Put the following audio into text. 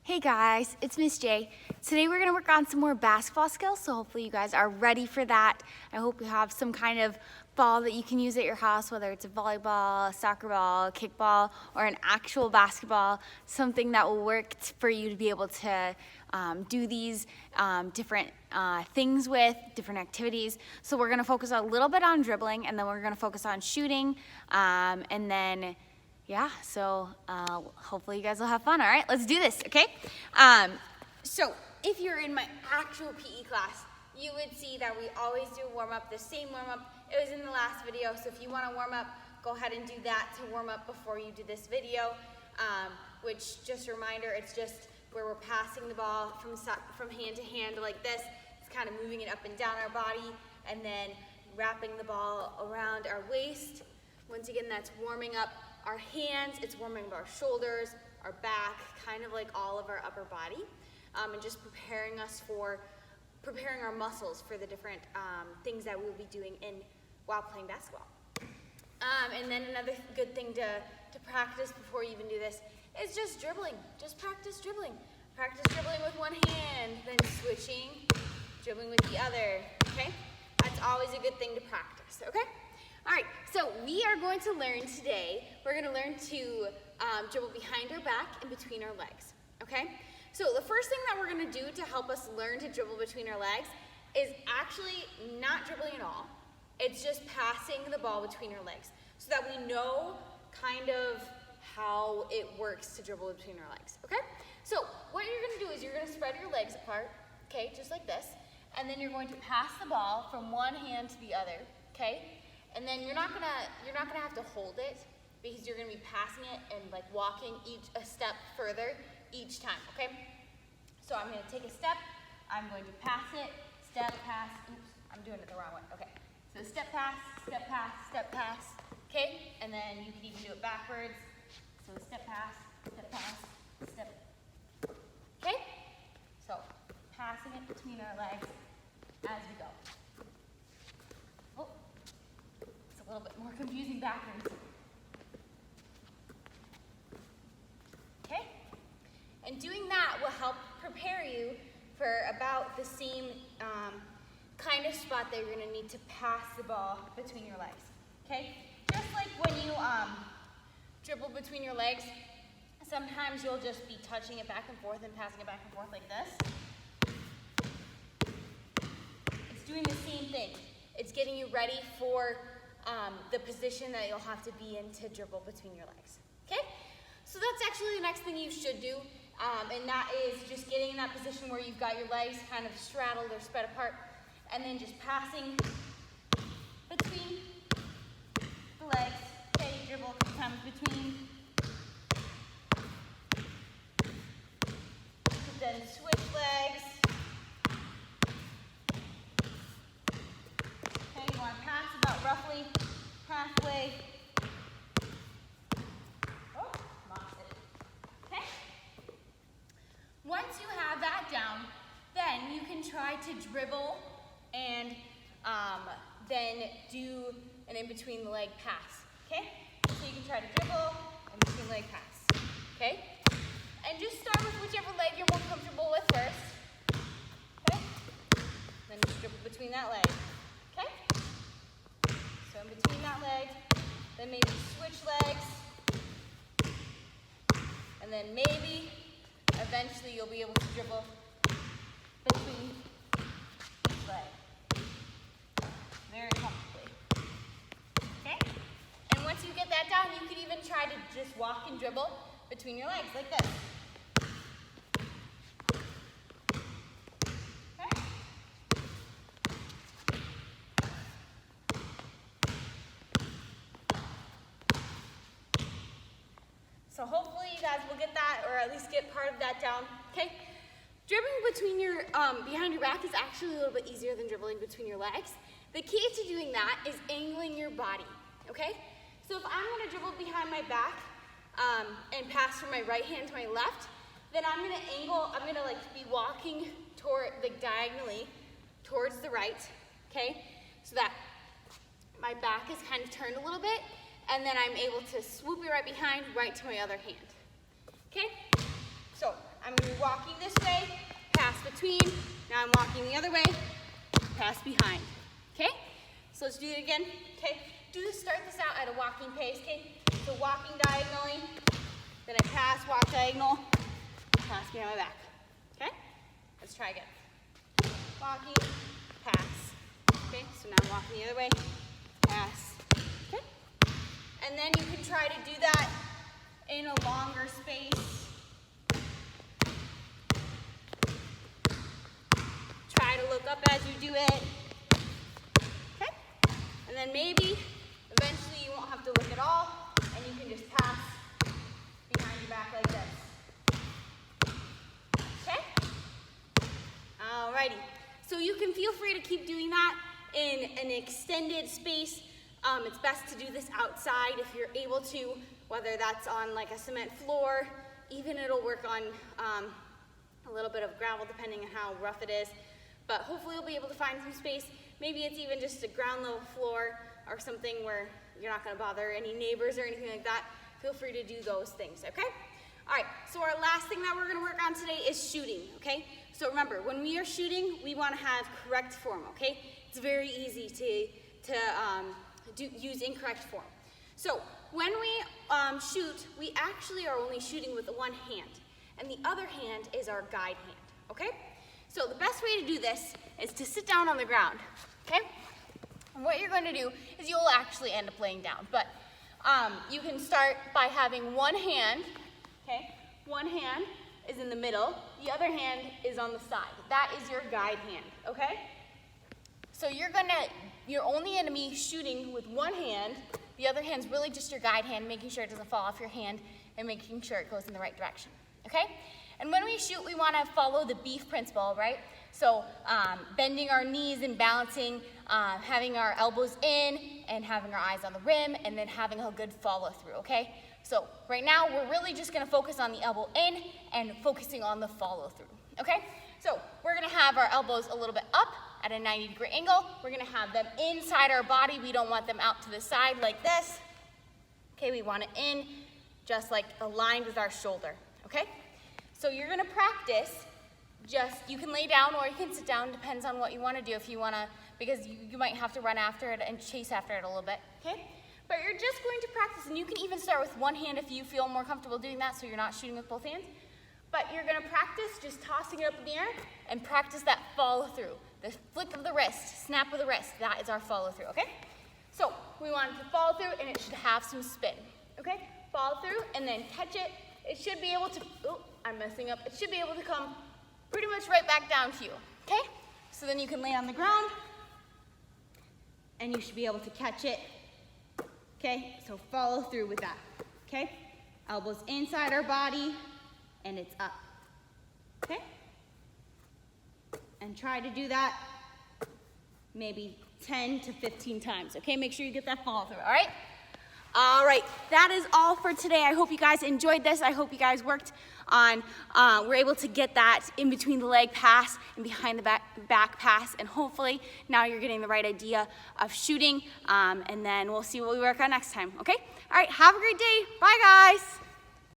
Hey guys, it's Miss J. Today we're gonna work on some more basketball skills, so hopefully you guys are ready for that. I hope you have some kind of ball that you can use at your house, whether it's a volleyball, a soccer ball, a kickball, or an actual basketball, something that will work for you to be able to do these different things with, different activities. So we're gonna focus a little bit on dribbling, and then we're gonna focus on shooting, and then yeah, so hopefully you guys will have fun. All right, let's do this, okay? So if you're in my actual PE class, you would see that we always do warm up, the same warm up. It was in the last video, so if you want to warm up, go ahead and do that to warm up before you do this video, which, just a reminder, it's just where we're passing the ball from hand to hand like this. It's kind of moving it up and down our body, and then wrapping the ball around our waist. Once again, that's warming up our hands, it's warming up our shoulders, our back, kind of like all of our upper body, and just preparing our muscles for the different things that we'll be doing while playing basketball. And then another good thing to practice before you even do this is just dribbling. Just practice dribbling. Practice dribbling with one hand, then switching, dribbling with the other, okay? That's always a good thing to practice, okay? All right, so we are going to learn today, we're going to learn to dribble behind our back and between our legs, okay? So the first thing that we're going to do to help us learn to dribble between our legs is actually not dribbling at all. It's just passing the ball between our legs so that we know kind of how it works to dribble between our legs, okay? So what you're going to do is you're going to spread your legs apart, okay, just like this, and then you're going to pass the ball from one hand to the other, okay? And then you're not gonna have to hold it because you're gonna be passing it and like walking a step further each time, okay? So I'm gonna take a step, I'm going to pass it, step, pass, oops, I'm doing it the wrong way, okay. So step, pass, okay? And then you can even do it backwards. So step, pass, step, okay? So passing it between our legs as we go. A little bit more confusing backwards. Okay? And doing that will help prepare you for about the same kind of spot that you're going to need to pass the ball between your legs. Okay? Just like when you dribble between your legs, sometimes you'll just be touching it back and forth and passing it back and forth like this. It's doing the same thing. It's getting you ready for the position that you'll have to be in to dribble between your legs, okay? So that's actually the next thing you should do, and that is just getting in that position where you've got your legs kind of straddled or spread apart, and then just passing between the legs, okay, dribble a few times between, then switch legs. Okay, you want to pass about roughly halfway. Oh, lost it. Okay? Once you have that down, then you can try to dribble and then do an in-between the leg pass. Okay? So you can try to dribble and between leg pass. Okay? And just start with whichever leg you're more comfortable with first. Okay? Then just dribble between that leg. Okay? So in between that leg, then maybe switch legs, and then maybe eventually you'll be able to dribble between each leg very comfortably. Okay? And once you get that down, you can even try to just walk and dribble between your legs like this. So hopefully you guys will get that, or at least get part of that down, okay? Dribbling between your, behind your back is actually a little bit easier than dribbling between your legs. The key to doing that is angling your body, okay? So if I'm gonna dribble behind my back and pass from my right hand to my left, then I'm gonna like be walking like diagonally towards the right, okay? So that my back is kind of turned a little bit, and then I'm able to swoop it right behind, right to my other hand. Okay? So I'm I'm gonna be walking this way, pass between. Now I'm walking the other way, pass behind. Okay? So let's do it again. Okay? Start this out at a walking pace. Okay? So walking diagonally, then I pass, walk diagonal, pass behind my back. Okay? Let's try again. Walking, pass. Okay? So now I'm walking the other way, pass. Okay? And then you can try to do that in a longer space. Try to look up as you do it. Okay? And then maybe eventually you won't have to look at all and you can just pass behind your back like this. Okay? Alrighty. So you can feel free to keep doing that in an extended space. It's best to do this outside if you're able to, whether that's on like a cement floor, even it'll work on a little bit of gravel depending on how rough it is. But hopefully you'll be able to find some space. Maybe it's even just a ground level floor or something where you're not gonna bother any neighbors or anything like that. Feel free to do those things, okay? All right, so our last thing that we're gonna work on today is shooting, okay? So remember, when we are shooting, we wanna have correct form, okay? It's very easy to use incorrect form. So when we shoot, we actually are only shooting with one hand, and the other hand is our guide hand, okay? So the best way to do this is to sit down on the ground, okay? And what you're going to do is you'll actually end up laying down, but you can start by having one hand, okay? One hand is in the middle, the other hand is on the side. That is your guide hand, okay? So you're only going to be shooting with one hand. The other hand's really just your guide hand, making sure it doesn't fall off your hand and making sure it goes in the right direction, okay? And when we shoot, we want to follow the beef principle, right? So bending our knees and balancing, having our elbows in and having our eyes on the rim, and then having a good follow through, okay? So right now, we're really just going to focus on the elbow in and focusing on the follow through, okay? So we're going to have our elbows a little bit up at a 90-degree angle. We're going to have them inside our body. We don't want them out to the side like this. Okay, we want it in just like aligned with our shoulder, okay? So you're gonna practice you can lay down or you can sit down, depends on what you wanna do if you wanna, because you might have to run after it and chase after it a little bit, okay? But you're just going to practice, and you can even start with one hand if you feel more comfortable doing that so you're not shooting with both hands. But you're gonna practice just tossing it up in the air and practice that follow through. The flick of the wrist, snap of the wrist, that is our follow through, okay? So we want it to follow through and it should have some spin, okay? Follow through and then catch it. It should be able to, oh, I'm messing up. It should be able to come pretty much right back down to you, okay? So then you can lay on the ground and you should be able to catch it, okay? So follow through with that, okay? Elbows inside our body and it's up, okay? And try to do that maybe 10 to 15 times, okay? Make sure you get that follow through, all right? All right, that is all for today. I hope you guys enjoyed this. I hope you guys worked on, were able to get that in between the leg pass and behind the back pass, and hopefully now you're getting the right idea of shooting, and then we'll see what we work on next time, okay? All right, have a great day. Bye, guys.